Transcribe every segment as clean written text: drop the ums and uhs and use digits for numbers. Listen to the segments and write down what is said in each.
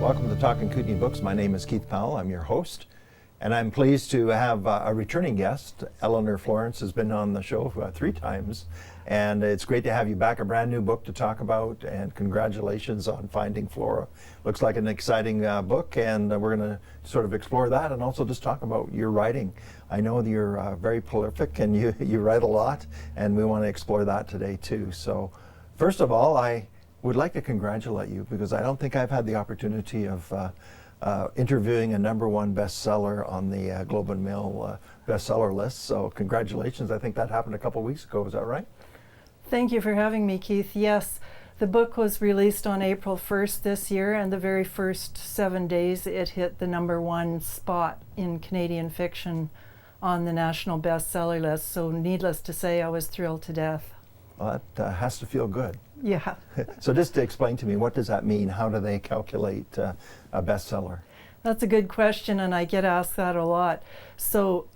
Welcome to Talking Kootenay Books. My name is Keith Powell. I'm your host, and I'm pleased to have a returning guest. Elinor Florence has been on the show 3 times, and it's great to have you back. A brand new book to talk about, and congratulations on finding Flora. Looks like an exciting book, and we're going to sort of explore that and also just talk about your writing. I know that you're very prolific and you write a lot, and we want to explore that today too. So first of all, I would like to congratulate you because I don't think I've had the opportunity of interviewing a #1 bestseller on the Globe and Mail bestseller list. So congratulations. I think that happened a couple weeks ago. Is that right? Thank you for having me, Keith. Yes, the book was released on April 1st this year, and the very first 7 days it hit the #1 spot in Canadian fiction on the national bestseller list. So needless to say, I was thrilled to death. Well, that has to feel good. Yeah. So just to explain to me, what does that mean? How do they calculate a bestseller? That's a good question, and I get asked that a lot. So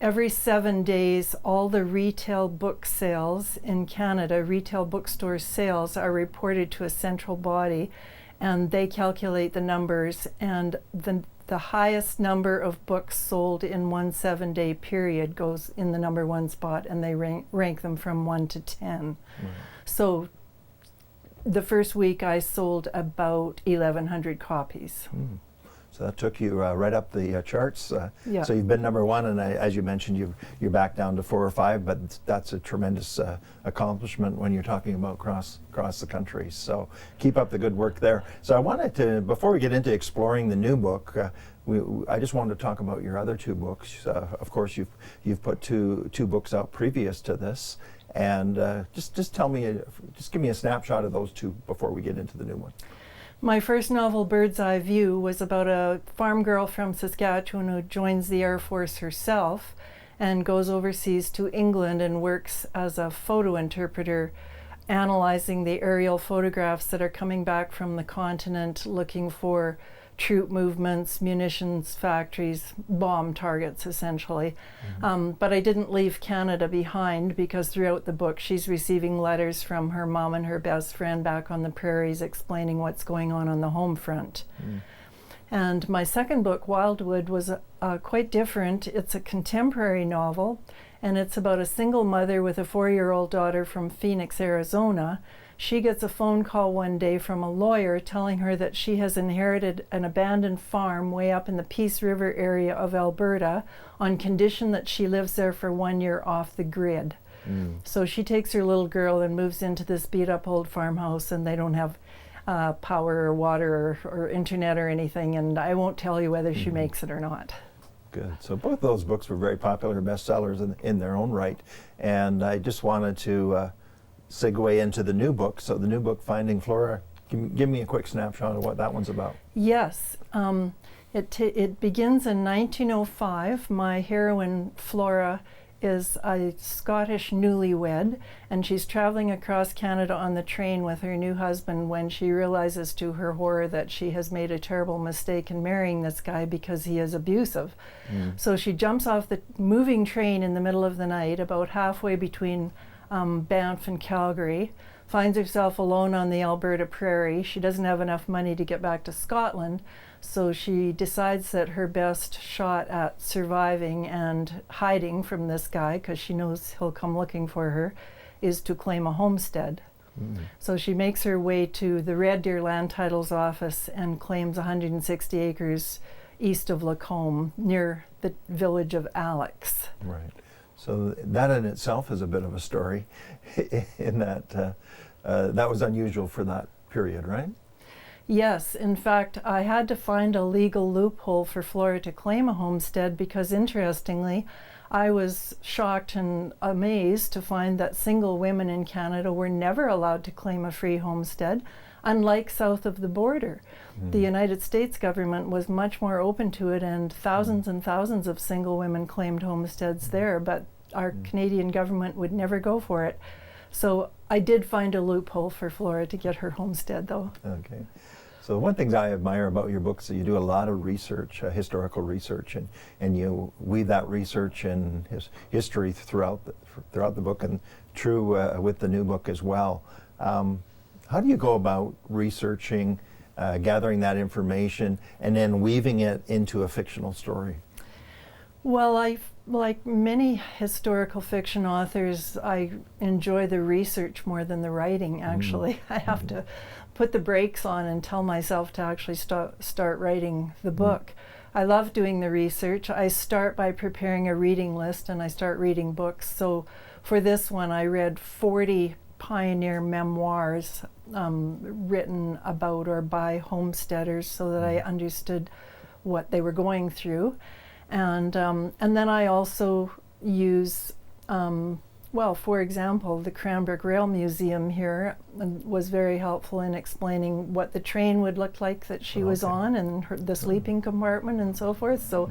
every 7 days, all the retail book sales in Canada, retail bookstore sales, are reported to a central body, and they calculate the numbers, and the highest number of books sold in one 7-day period goes in the #1 spot, and they rank them from 1 to 10. Right. So the first week I sold about 1,100 copies. So that took you right up the charts. Yeah. So you've been #1, and as you mentioned, you're back down to 4 or 5, but that's a tremendous accomplishment when you're talking about across the country. So keep up the good work there. So I wanted to, before we get into exploring the new book, I just wanted to talk about your other 2 books. Of course, you've put two books out previous to this, and just tell me, just give me a snapshot of those 2 before we get into the new one. My first novel, Bird's Eye View, was about a farm girl from Saskatchewan who joins the Air Force herself and goes overseas to England and works as a photo interpreter, analyzing the aerial photographs that are coming back from the continent, looking for troop movements, munitions factories, bomb targets, essentially. But I didn't leave Canada behind, because throughout the book she's receiving letters from her mom and her best friend back on the prairies explaining what's going on the home front. And my second book, Wildwood, was quite different. It's a contemporary novel, and it's about a single mother with a 4-year-old daughter from Phoenix, Arizona. She gets a phone call one day from a lawyer telling her that she has inherited an abandoned farm way up in the Peace River area of Alberta on condition that she lives there for 1 year off the grid. So she takes her little girl and moves into this beat-up old farmhouse, and they don't have power or water or internet or anything, and I won't tell you whether she makes it or not. Good. So both those books were very popular bestsellers in their own right, and I just wanted to segue into the new book. So the new book, Finding Flora, give me a quick snapshot of what that one's about. Yes. It begins in 1905. My heroine, Flora, is a Scottish newlywed, and she's traveling across Canada on the train with her new husband when she realizes to her horror that she has made a terrible mistake in marrying this guy because he is abusive. So she jumps off the moving train in the middle of the night, about halfway between Banff and Calgary, finds herself alone on the Alberta prairie. She doesn't have enough money to get back to Scotland, so she decides that her best shot at surviving and hiding from this guy, because she knows he'll come looking for her, is to claim a homestead. So she makes her way to the Red Deer Land Titles Office and claims 160 acres east of Lacombe, near the village of Alex. Right. So that in itself is a bit of a story, in that that was unusual for that period, right? Yes, in fact, I had to find a legal loophole for Flora to claim a homestead, because interestingly, I was shocked and amazed to find that single women in Canada were never allowed to claim a free homestead, unlike south of the border. The United States government was much more open to it, and thousands of single women claimed homesteads there, but our Canadian government would never go for it. So I did find a loophole for Flora to get her homestead, though. Okay. So one thing I admire about your books is that you do a lot of research, historical research, and you weave that research and history throughout the book, and true with the new book as well. How do you go about researching gathering that information, and then weaving it into a fictional story? Well, like many historical fiction authors, I enjoy the research more than the writing, actually. I have to put the brakes on and tell myself to actually start writing the book. I love doing the research. I start by preparing a reading list and I start reading books. So for this one, I read 40 pioneer memoirs written about or by homesteaders so that I understood what they were going through. And then I also use, well, for example, the Cranbrook Rail Museum here was very helpful in explaining what the train would look like that she was on, and the sleeping compartment and so forth. So,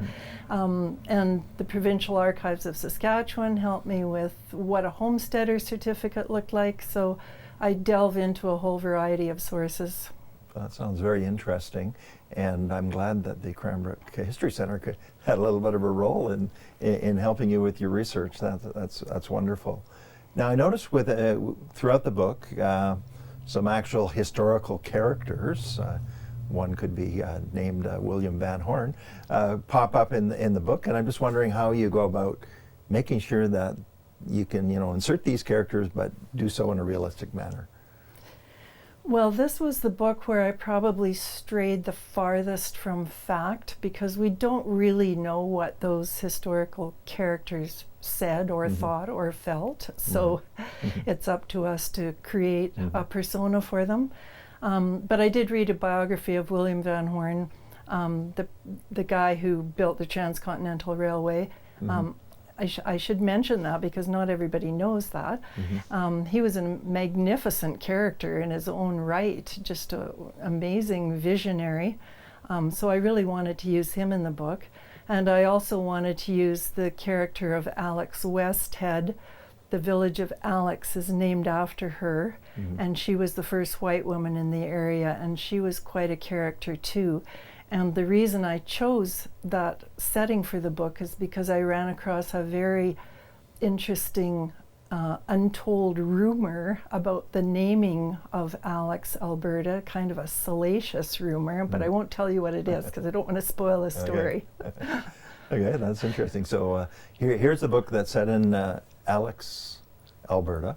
and the Provincial Archives of Saskatchewan helped me with what a homesteader certificate looked like. So I delve into a whole variety of sources. That sounds very interesting, and I'm glad that the Cranbrook History Centre had a little bit of a role in helping you with your research. That's wonderful. Now, I noticed with throughout the book some actual historical characters. One could be named William Van Horn, pop up in the book, and I'm just wondering how you go about making sure that you can, insert these characters, but do so in a realistic manner. Well, this was the book where I probably strayed the farthest from fact, because we don't really know what those historical characters said or thought or felt. So it's up to us to create a persona for them. But I did read a biography of William Van Horn, the guy who built the Transcontinental Railway. I should mention that because not everybody knows that. He was a magnificent character in his own right, just an amazing visionary. So I really wanted to use him in the book. And I also wanted to use the character of Alex Westhead. The village of Alex is named after her, and she was the first white woman in the area, and she was quite a character too. And the reason I chose that setting for the book is because I ran across a very interesting untold rumor about the naming of Alex, Alberta, kind of a salacious rumor, but I won't tell you what it is because I don't want to spoil the story. Okay, that's interesting. So here's the book that's set in Alex, Alberta.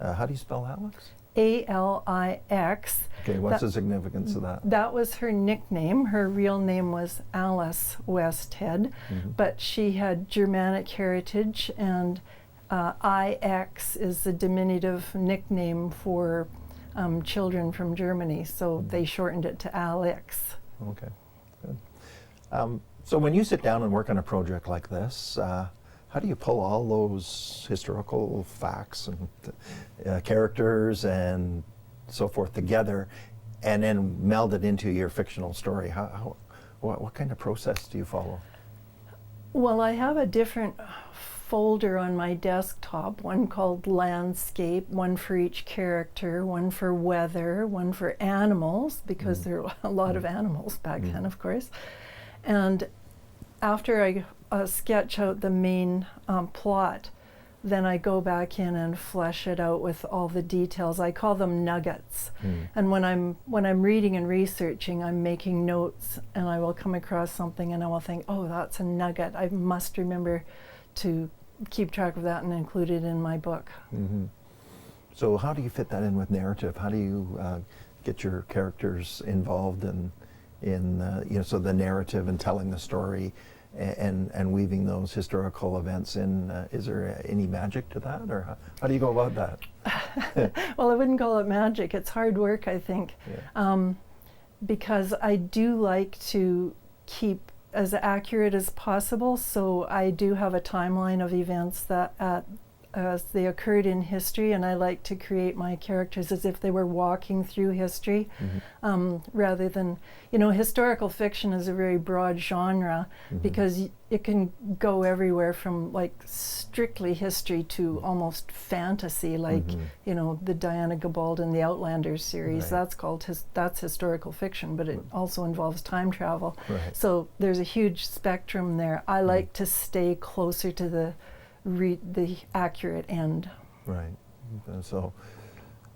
How do you spell Alex? A-L-I-X. Okay, what's the significance of that? That was her nickname. Her real name was Alice Westhead, but she had Germanic heritage, and I-X is the diminutive nickname for children from Germany, so they shortened it to Alex. Okay, good. So when you sit down and work on a project like this, how do you pull all those historical facts and characters and so forth together and then meld it into your fictional story? What kind of process do you follow? Well, I have a different folder on my desktop, one called landscape, one for each character, one for weather, one for animals, because there were a lot of animals back then, of course. And after I sketch out the main plot, then I go back in and flesh it out with all the details. I call them nuggets. And when I'm reading and researching, I'm making notes, and I will come across something and I will think, oh, that's a nugget. I must remember to keep track of that and include it in my book. So how do you fit that in with narrative? How do you get your characters involved in so the narrative and telling the story and weaving those historical events in? Is there any magic to that, or how do you go about that? Well, I wouldn't call it magic. It's hard work, I think, because I do like to keep as accurate as possible. So I do have a timeline of events that as they occurred in history, and I like to create my characters as if they were walking through history, rather than, historical fiction is a very broad genre because it can go everywhere from like strictly history to almost fantasy, like the Diana Gabald and the Outlanders series. That's called that's historical fiction, but it also involves time travel. So there's a huge spectrum there. I like to stay closer to the accurate end. Right. So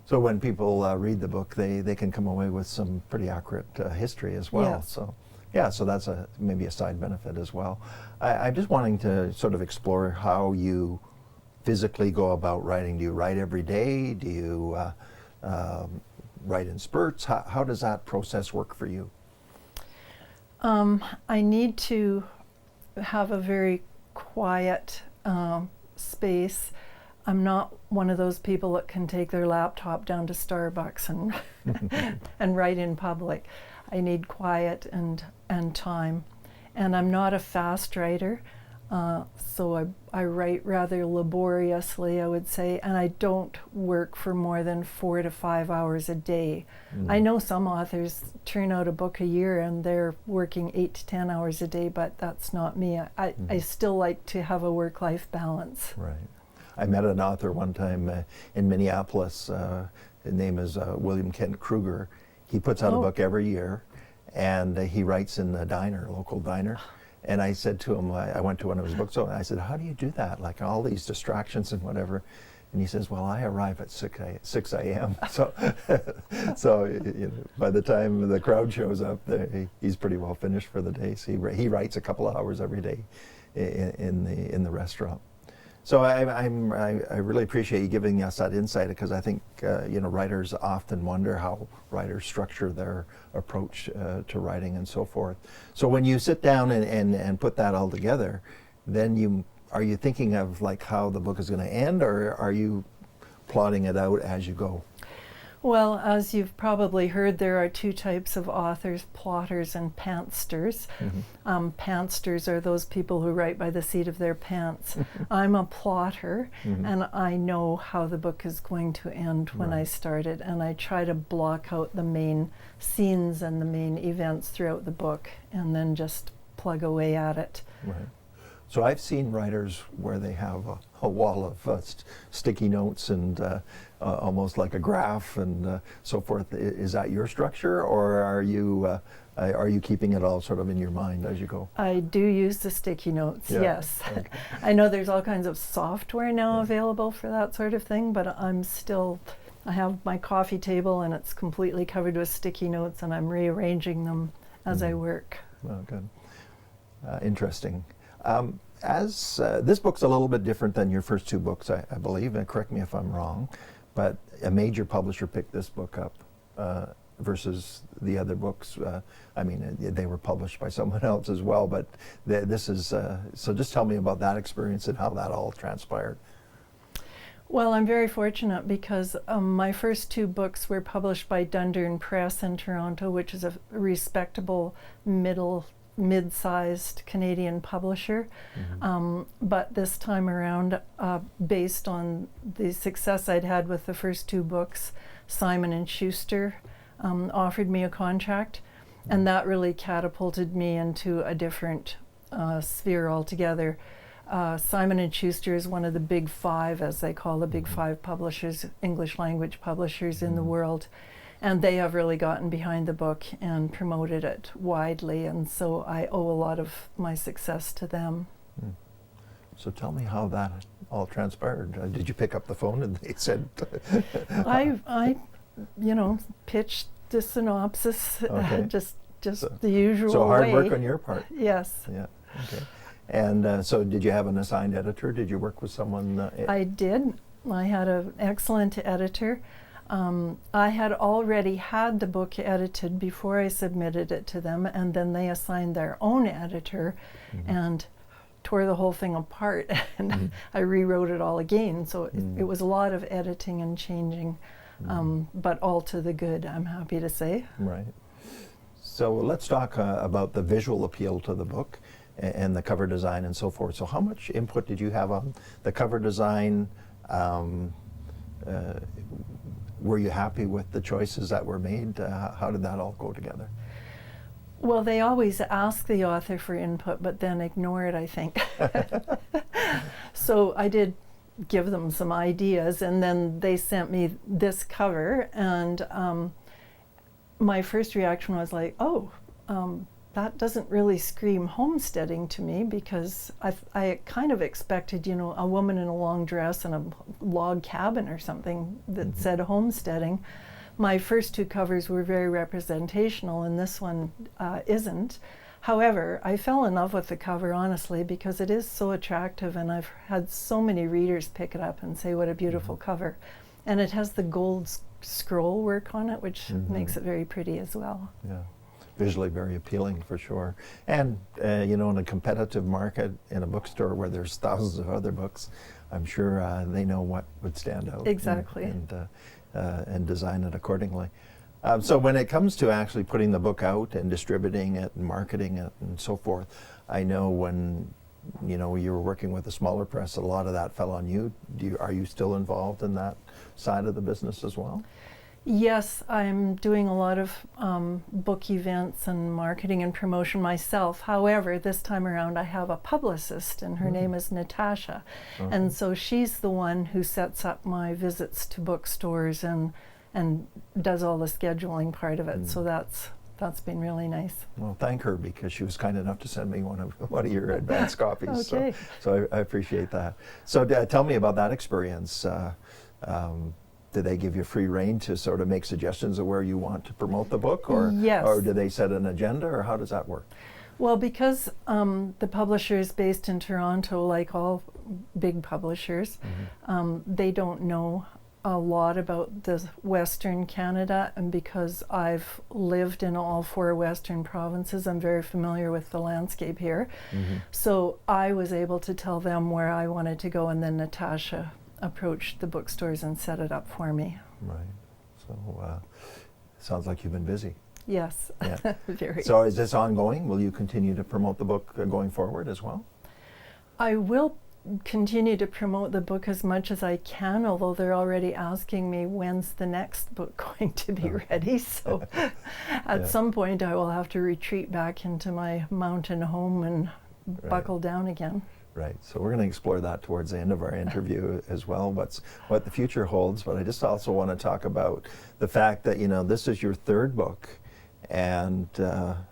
So when people read the book, they can come away with some pretty accurate history as well. Yes. So yeah, so that's maybe a side benefit as well. I'm just wanting to sort of explore how you physically go about writing. Do you write every day? Do you write in spurts? How does that process work for you? I need to have a very quiet space. I'm not one of those people that can take their laptop down to Starbucks and and write in public. I need quiet and time. And I'm not a fast writer, so I write rather laboriously, I would say, and I don't work for more than 4 to 5 hours a day. I know some authors turn out a book a year and they're working 8 to 10 hours a day, but that's not me. I still like to have a work-life balance. Right. I met an author one time in Minneapolis. His name is William Kent Kruger. He puts out a book every year, and he writes in the diner, local diner. And I said to him, I went to one of his books, and I said, how do you do that? Like all these distractions and whatever. And he says, well, I arrive at 6 a.m. So, by the time the crowd shows up, he's pretty well finished for the day. So he writes a couple of hours every day in the restaurant. So I really appreciate you giving us that insight, because I think writers often wonder how writers structure their approach to writing and so forth. So when you sit down and put that all together, then are you thinking of like how the book is going to end, or are you plotting it out as you go? Well, as you've probably heard, there are two types of authors, plotters and pantsters. Pantsters are those people who write by the seat of their pants. I'm a plotter, and I know how the book is going to end when I start it, and I try to block out the main scenes and the main events throughout the book, and then just plug away at it. Right. So I've seen writers where they have a wall of sticky notes and almost like a graph and so forth. Is that your structure, or are you keeping it all sort of in your mind as you go? I do use the sticky notes, yes. Okay. I know there's all kinds of software now available for that sort of thing, but I have my coffee table and it's completely covered with sticky notes, and I'm rearranging them as I work. Oh, good. Interesting. This book's a little bit different than your first two books, I believe, and correct me if I'm wrong, but a major publisher picked this book up versus the other books. I mean, they were published by someone else as well, but this is, so just tell me about that experience and how that all transpired. Well, I'm very fortunate because my first two books were published by Dundurn Press in Toronto, which is a respectable mid-sized Canadian publisher. But this time around, based on the success I'd had with the first two books, Simon & Schuster offered me a contract, and that really catapulted me into a different sphere altogether. Simon & Schuster is one of the big five, as they call the big five publishers, English language publishers in the world. And they have really gotten behind the book and promoted it widely, and so I owe a lot of my success to them. So tell me how that all transpired. Did you pick up the phone and they said? I pitched the synopsis, just the usual So hard way. work on your part. Yes. Yeah. Okay. And so did you have an assigned editor? Did you work with someone? I did. I had an excellent editor. I had already had the book edited before I submitted it to them, and then they assigned their own editor and tore the whole thing apart, and I rewrote it all again. So it was a lot of editing and changing, but all to the good, I'm happy to say. Right. So let's talk about the visual appeal to the book and the cover design and so forth. So how much input did you have on the cover design? Were you happy with the choices that were made? How did that all go together? Well, they always ask the author for input, but then ignore it, I think. So I did give them some ideas, and then they sent me this cover, and my first reaction was like, that doesn't really scream homesteading to me, because I kind of expected, you know, a woman in a long dress and a log cabin or something that said homesteading. My first two covers were very representational, and this one isn't. However, I fell in love with the cover, honestly, because it is so attractive, and I've had so many readers pick it up and say what a beautiful cover. And it has the gold scroll work on it, which makes it very pretty as well. Yeah, visually very appealing for sure. And you know, in a competitive market, in a bookstore where there's thousands of other books, I'm sure they know what would stand out. Exactly. And design it accordingly. So when it comes to actually putting the book out and distributing it and marketing it and so forth, I know when you know you were working with a smaller press, a lot of that fell on you. Are you still involved in that side of the business as well? Yes, I'm doing a lot of book events and marketing and promotion myself. However, this time around I have a publicist, and her name is Natasha. And so she's the one who sets up my visits to bookstores and does all the scheduling part of it. So that's been really nice. Well, thank her, because she was kind enough to send me one of your advance copies. Okay. So I appreciate that. So tell me about that experience. Do they give you free rein to sort of make suggestions of where you want to promote the book, or Yes. or do they set an agenda, or how does that work? Well, because the publisher is based in Toronto, like all big publishers, they don't know a lot about the Western Canada, and because I've lived in all 4 Western provinces, I'm very familiar with the landscape here. So I was able to tell them where I wanted to go, and then Natasha approached the bookstores and set it up for me. Right. So sounds like you've been busy. Yes. Yeah. Very. So is this ongoing? Will you continue to promote the book going forward as well? I will continue to promote the book as much as I can, although they're already asking me when's the next book going to be ready. So at some point I will have to retreat back into my mountain home and buckle down again. Right. So we're going to explore that towards the end of our interview as well, what the future holds. But I just also want to talk about the fact that, you know, this is your 3rd book, and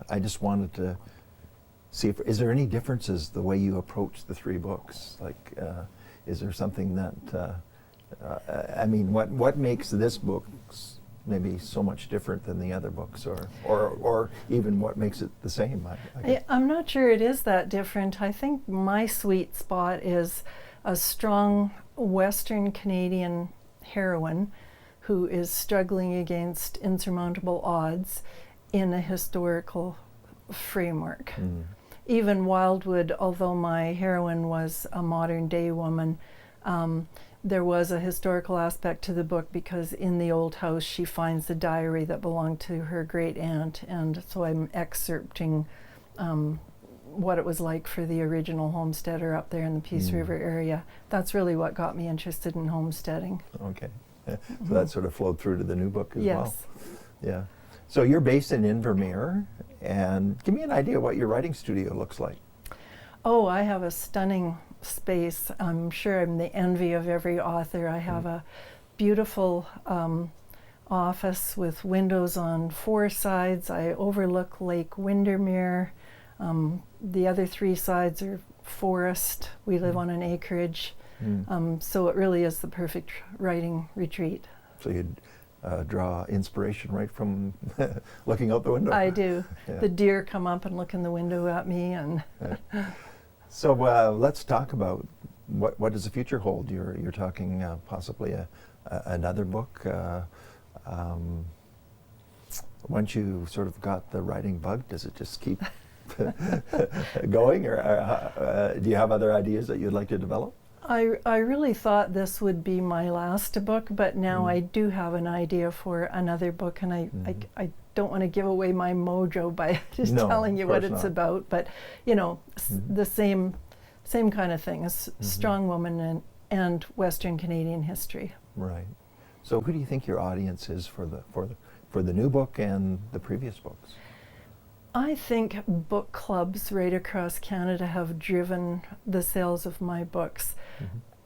I just wanted to see is there any differences the way you approach the 3 books? Like, is there something that I mean, what makes this book maybe so much different than the other books, or even what makes it the same? I'm not sure it is that different. I think my sweet spot is a strong Western Canadian heroine who is struggling against insurmountable odds in a historical framework. Even Wildwood, although my heroine was a modern day woman, there was a historical aspect to the book, because in the old house she finds the diary that belonged to her great aunt, and so I'm excerpting what it was like for the original homesteader up there in the Peace River area. That's really what got me interested in homesteading. Okay. So that sort of flowed through to the new book as well. Yes. Yeah. So you're based in Invermere, and give me an idea what your writing studio looks like. Oh, I have a stunning space. I'm sure I'm the envy of every author. I have a beautiful office with windows on 4 sides. I overlook Lake Windermere. The other 3 sides are forest. We live on an acreage. So it really is the perfect writing retreat. So you draw inspiration right from looking out the window. I do. Yeah. The deer come up and look in the window at me, and So let's talk about what does the future hold. You're talking possibly another book. Once you sort of got the writing bug, does it just keep going, or do you have other ideas that you'd like to develop? I really thought this would be my last book, but now I do have an idea for another book, and I don't want to give away my mojo by just telling you what it's about, but you know, the same kind of thing, a strong woman and Western Canadian history. Right. So who do you think your audience is for the new book and the previous books? I think book clubs right across Canada have driven the sales of my books.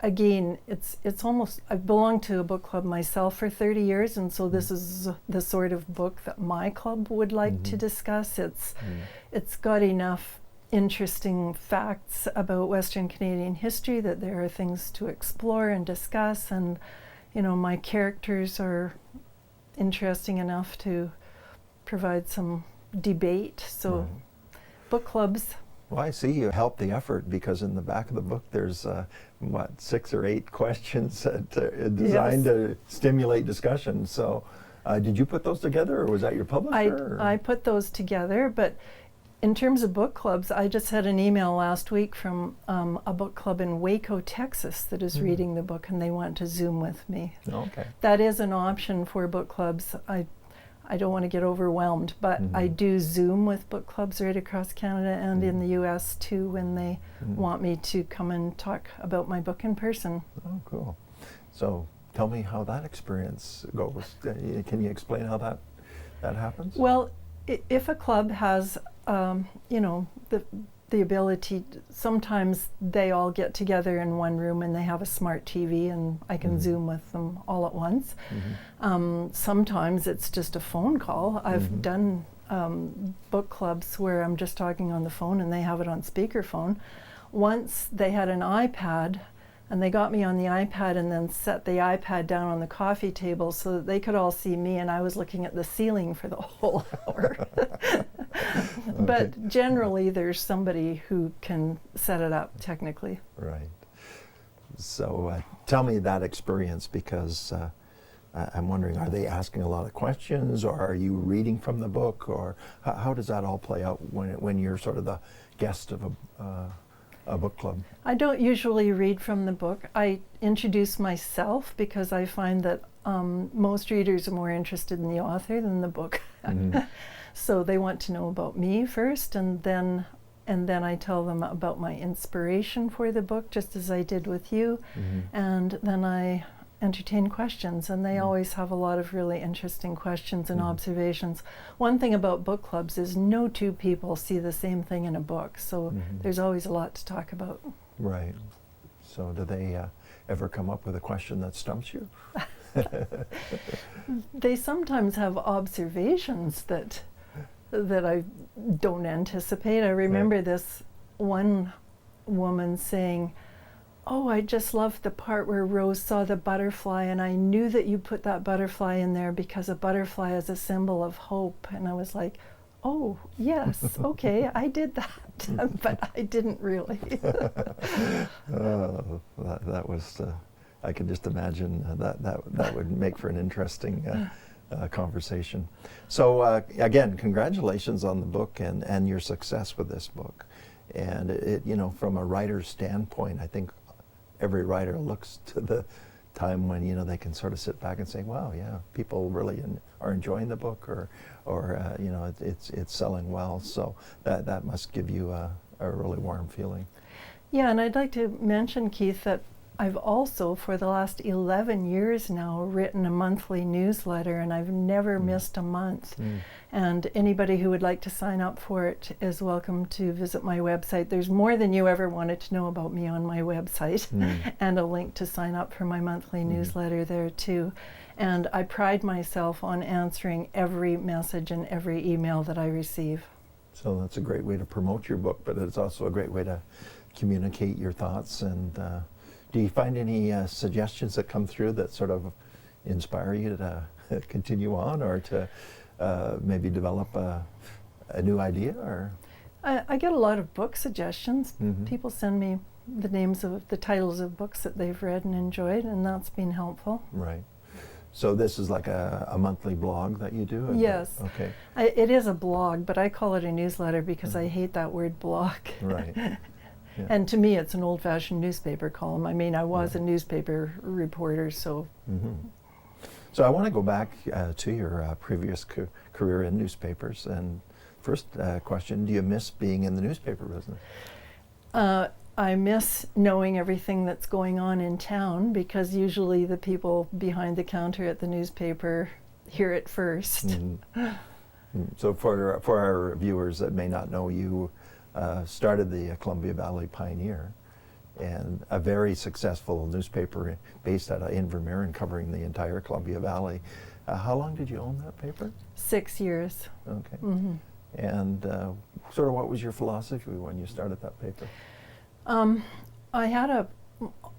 again, it's almost, I've belonged to a book club myself for 30 years, and so this is the sort of book that my club would like to discuss. It's got enough interesting facts about Western Canadian history that there are things to explore and discuss, and my characters are interesting enough to provide some debate. So book clubs. Well, I see you help the effort, because in the back of the book there's 6 or 8 questions that designed to stimulate discussion. So did you put those together, or was that your publisher? I put those together, but in terms of book clubs, I just had an email last week from a book club in Waco, Texas that is reading the book, and they want to Zoom with me. Okay. That is an option for book clubs. I don't want to get overwhelmed, but I do Zoom with book clubs right across Canada and in the US too, when they want me to come and talk about my book in person. Oh, cool. So tell me how that experience goes. Can you explain how that happens? Well, if a club has, the ability, sometimes they all get together in one room and they have a smart TV, and I can Zoom with them all at once. Sometimes it's just a phone call. I've done book clubs where I'm just talking on the phone and they have it on speakerphone. Once they had an iPad, and they got me on the iPad and then set the iPad down on the coffee table so that they could all see me, and I was looking at the ceiling for the whole hour. But generally there's somebody who can set it up technically. Right. So tell me that experience, because I'm wondering, are they asking a lot of questions, or are you reading from the book, or how does that all play out when you're sort of the guest of a book club? I don't usually read from the book. I introduce myself because I find that most readers are more interested in the author than the book. So they want to know about me first, and then I tell them about my inspiration for the book, just as I did with you, and then I entertain questions, and they always have a lot of really interesting questions and observations. One thing about book clubs is no two people see the same thing in a book, so there's always a lot to talk about. Right. So do they ever come up with a question that stumps you? They sometimes have observations that I don't anticipate. I remember this one woman saying, "Oh, I just loved the part where Rose saw the butterfly, and I knew that you put that butterfly in there because a butterfly is a symbol of hope." And I was like, "Oh, yes, okay, I did that," but I didn't really. That was, I could just imagine that would make for an interesting conversation. So again, congratulations on the book and your success with this book. And it, from a writer's standpoint, I think every writer looks to the time when they can sort of sit back and say, "Wow, yeah, people really are enjoying the book," or it's selling well. So that must give you a really warm feeling. Yeah, and I'd like to mention, Keith, that I've also, for the last 11 years now, written a monthly newsletter, and I've never missed a month. And anybody who would like to sign up for it is welcome to visit my website. There's more than you ever wanted to know about me on my website, and a link to sign up for my monthly newsletter there too. And I pride myself on answering every message and every email that I receive. So that's a great way to promote your book, but it's also a great way to communicate your thoughts. And do you find any suggestions that come through that sort of inspire you to continue on, or to maybe develop a new idea? Or I get a lot of book suggestions. People send me the names of the titles of books that they've read and enjoyed, and that's been helpful. Right. So this is like a monthly blog that you do? Yes. Okay. It is a blog, but I call it a newsletter because I hate that word blog. Right. Yeah. And to me, it's an old-fashioned newspaper column. I mean, I was a newspaper reporter, so. So I want to go back to your previous career in newspapers. And first question, do you miss being in the newspaper business? I miss knowing everything that's going on in town, because usually the people behind the counter at the newspaper hear it first. So for our viewers that may not know, you started the Columbia Valley Pioneer, and a very successful newspaper based out of Invermere covering the entire Columbia Valley. How long did you own that paper? 6 years. Okay. Mm-hmm. And sort of what was your philosophy when you started that paper? I had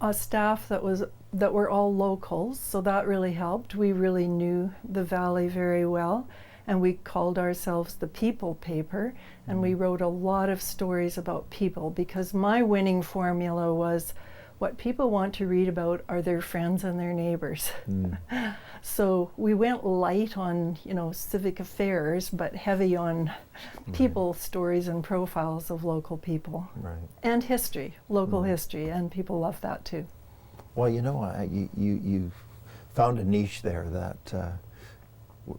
a staff that were all locals, so that really helped. We really knew the valley very well, and we called ourselves the People Paper, and we wrote a lot of stories about people, because my winning formula was what people want to read about are their friends and their neighbors. So we went light on, civic affairs, but heavy on people stories and profiles of local people. Right. And history, local history, and people love that too. Well, you found a niche there that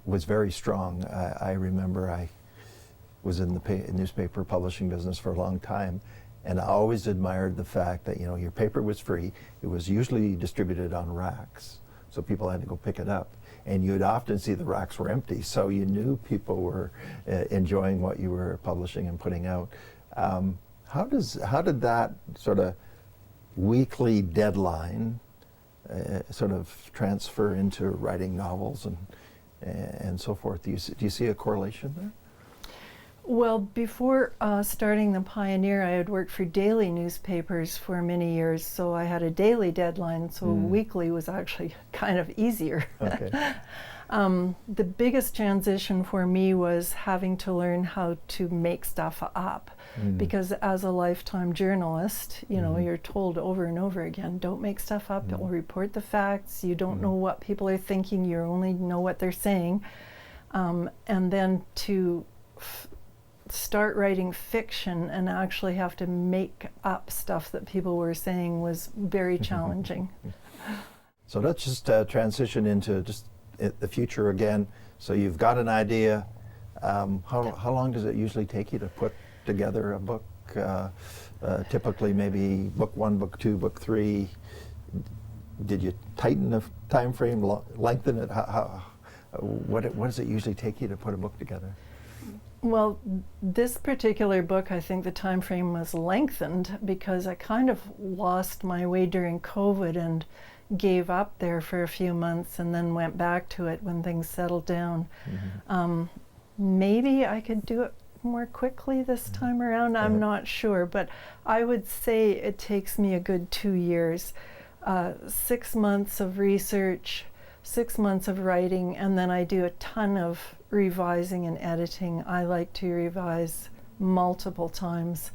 was very strong. I remember I was in the newspaper publishing business for a long time, and I always admired the fact that your paper was free. It was usually distributed on racks, so people had to go pick it up. And you'd often see the racks were empty, so you knew people were enjoying what you were publishing and putting out. How did that sort of weekly deadline sort of transfer into writing novels and so forth? Do you see a correlation there? Well, before starting the Pioneer, I had worked for daily newspapers for many years, so I had a daily deadline, so weekly was actually kind of easier. Okay. The biggest transition for me was having to learn how to make stuff up, because as a lifetime journalist, you're told over and over again, don't make stuff up, don't report the facts, you don't know what people are thinking, you only know what they're saying. And then to start writing fiction and actually have to make up stuff that people were saying was very challenging. So let's just transition into just the future again. So you've got an idea. How long does it usually take you to put together a book? Typically maybe book 1, book 2, book 3. Did you tighten the time frame, lengthen it? What does it usually take you to put a book together? Well, this particular book, I think the time frame was lengthened because I kind of lost my way during COVID and gave up there for a few months and then went back to it when things settled down. Maybe I could do it more quickly this time around, I'm not sure, but I would say it takes me a good 2 years, 6 months of research, 6 months of writing, and then I do a ton of revising and editing. I like to revise multiple times,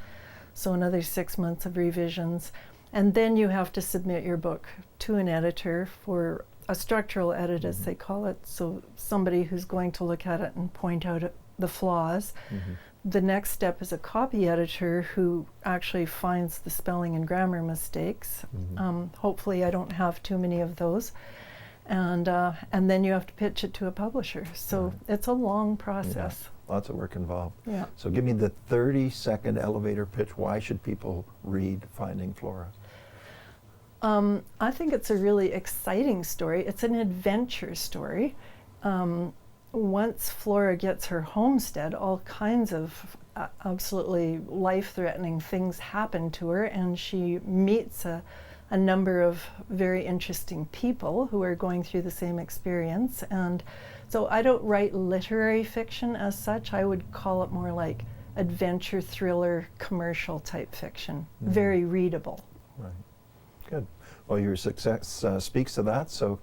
so another 6 months of revisions. And then you have to submit your book to an editor for a structural edit, as they call it, so somebody who's going to look at it and point out the flaws. The next step is a copy editor who actually finds the spelling and grammar mistakes. Hopefully I don't have too many of those. And then you have to pitch it to a publisher. So it's a long process. Yeah, lots of work involved. Yeah. So give me the 30-second elevator pitch. Why should people read Finding Flora? I think it's a really exciting story. It's an adventure story. Once Flora gets her homestead, all kinds of absolutely life-threatening things happen to her, and she meets a number of very interesting people who are going through the same experience. And so I don't write literary fiction as such. I would call it more like adventure, thriller, commercial type fiction. Very readable. Right. Good. Well, your success speaks to that, so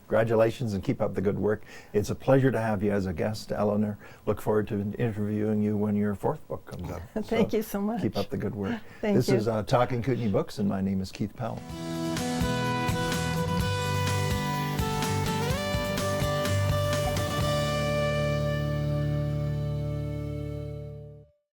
congratulations and keep up the good work. It's a pleasure to have you as a guest, Elinor. Look forward to interviewing you when your 4th book comes out. Thank you so much. Keep up the good work. Thank you. This is Talking Kootenay Books, and my name is Keith Powell.